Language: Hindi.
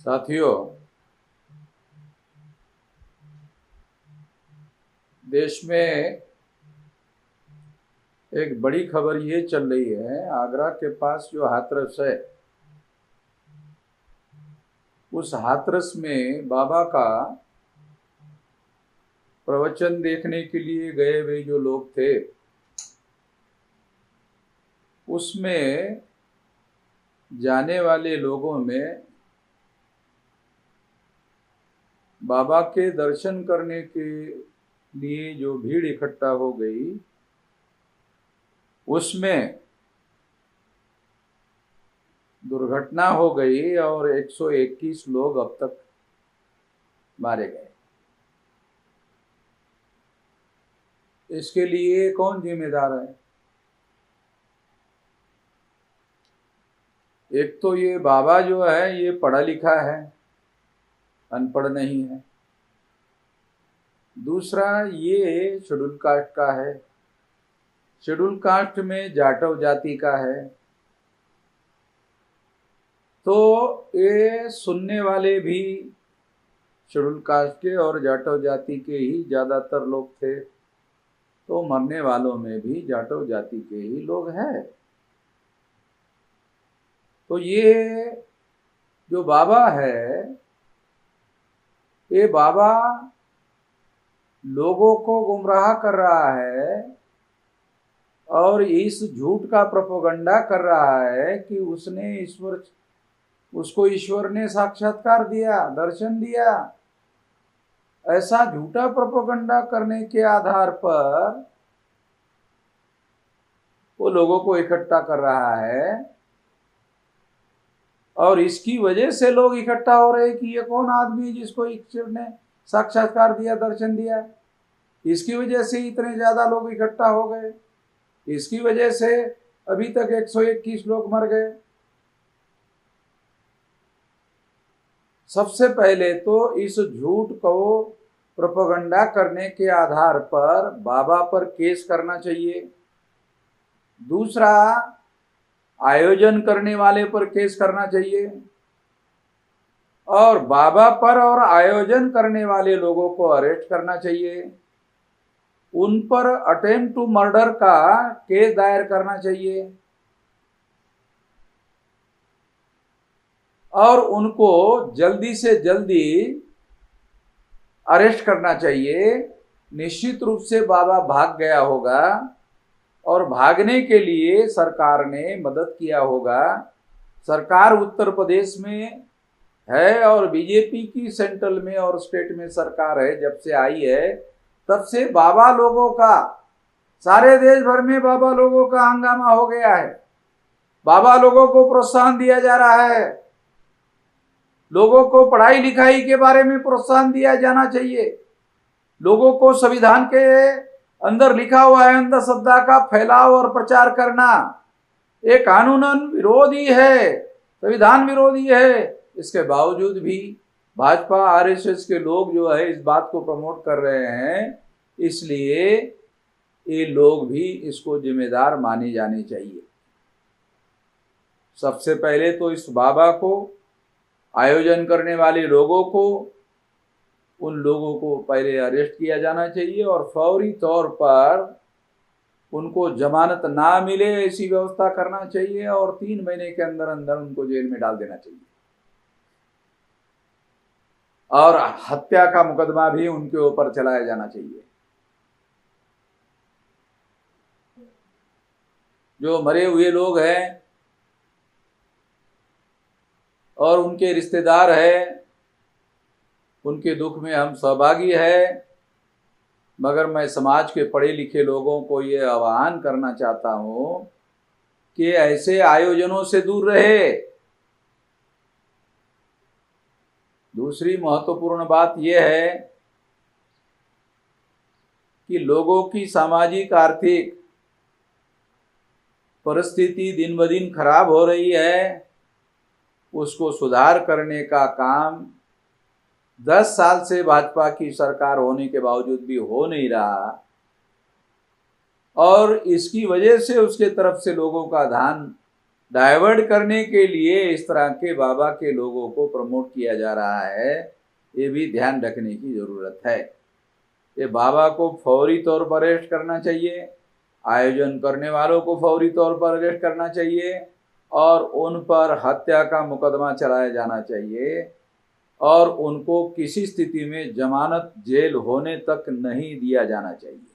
साथियों, देश में एक बड़ी खबर ये चल रही है, आगरा के पास जो हाथरस है, उस हाथरस में बाबा का प्रवचन देखने के लिए गए हुए जो लोग थे, उसमें जाने वाले लोगों में बाबा के दर्शन करने के लिए जो भीड़ इकट्ठा हो गई, उसमें दुर्घटना हो गई और 121 लोग अब तक मारे गए। इसके लिए कौन जिम्मेदार है? एक तो ये बाबा जो है ये पढ़ा लिखा है, अनपढ़ नहीं है। दूसरा, ये शेड्यूल कास्ट का है, शेड्यूल कास्ट में जाटव जाति का है। तो ये सुनने वाले भी शेड्यूल कास्ट के और जाटव जाति के ही ज़्यादातर लोग थे, तो मरने वालों में भी जाटव जाति के ही लोग हैं। तो ये जो बाबा है, ये बाबा लोगों को गुमराह कर रहा है और इस झूठ का प्रोपेगेंडा कर रहा है कि उसको ईश्वर ने साक्षात्कार दिया, दर्शन दिया। ऐसा झूठा प्रोपेगेंडा करने के आधार पर वो लोगों को इकट्ठा कर रहा है और इसकी वजह से लोग इकट्ठा हो रहे हैं कि ये कौन आदमी जिसको ईश्वर ने साक्षात्कार दिया, दर्शन दिया। इसकी वजह से इतने ज्यादा लोग इकट्ठा हो गए, इसकी वजह से अभी तक 121 लोग मर गए। सबसे पहले तो इस झूठ को प्रोपेगेंडा करने के आधार पर बाबा पर केस करना चाहिए। दूसरा, आयोजन करने वाले पर केस करना चाहिए और बाबा पर और आयोजन करने वाले लोगों को अरेस्ट करना चाहिए। उन पर अटेम्प्ट टू मर्डर का केस दायर करना चाहिए और उनको जल्दी से जल्दी अरेस्ट करना चाहिए। निश्चित रूप से बाबा भाग गया होगा और भागने के लिए सरकार ने मदद किया होगा। सरकार उत्तर प्रदेश में है और बीजेपी की सेंट्रल में और स्टेट में सरकार है। जब से आई है तब से बाबा लोगों का, सारे देश भर में बाबा लोगों का हंगामा हो गया है। बाबा लोगों को प्रोत्साहन दिया जा रहा है, लोगों को पढ़ाई लिखाई के बारे में प्रोत्साहन दिया जाना चाहिए। लोगों को संविधान के अंदर लिखा हुआ है अंधश्रद्धा का फैलाव और प्रचार करना ये कानूनन विरोधी है, संविधान विरोधी है। इसके बावजूद भी भाजपा आरएसएस के लोग जो है इस बात को प्रमोट कर रहे हैं, इसलिए ये लोग भी इसको जिम्मेदार माने जाने चाहिए। सबसे पहले तो इस बाबा को, आयोजन करने वाले लोगों को, उन लोगों को पहले अरेस्ट किया जाना चाहिए और फौरी तौर पर उनको जमानत ना मिले ऐसी व्यवस्था करना चाहिए और 3 महीने के अंदर अंदर उनको जेल में डाल देना चाहिए और हत्या का मुकदमा भी उनके ऊपर चलाया जाना चाहिए। जो मरे हुए लोग हैं और उनके रिश्तेदार हैं, उनके दुख में हम सहभागी हैं, मगर मैं समाज के पढ़े लिखे लोगों को ये आह्वान करना चाहता हूं कि ऐसे आयोजनों से दूर रहे। दूसरी महत्वपूर्ण बात यह है कि लोगों की सामाजिक आर्थिक परिस्थिति दिन ब दिन खराब हो रही है, उसको सुधार करने का काम 10 साल से भाजपा की सरकार होने के बावजूद भी हो नहीं रहा और इसकी वजह से उसके तरफ से लोगों का ध्यान डाइवर्ट करने के लिए इस तरह के बाबा के लोगों को प्रमोट किया जा रहा है, ये भी ध्यान रखने की जरूरत है। ये बाबा को फौरी तौर पर अरेस्ट करना चाहिए, आयोजन करने वालों को फौरी तौर पर अरेस्ट करना चाहिए और उन पर हत्या का मुकदमा चलाया जाना चाहिए और उनको किसी स्थिति में जमानत जेल होने तक नहीं दिया जाना चाहिए।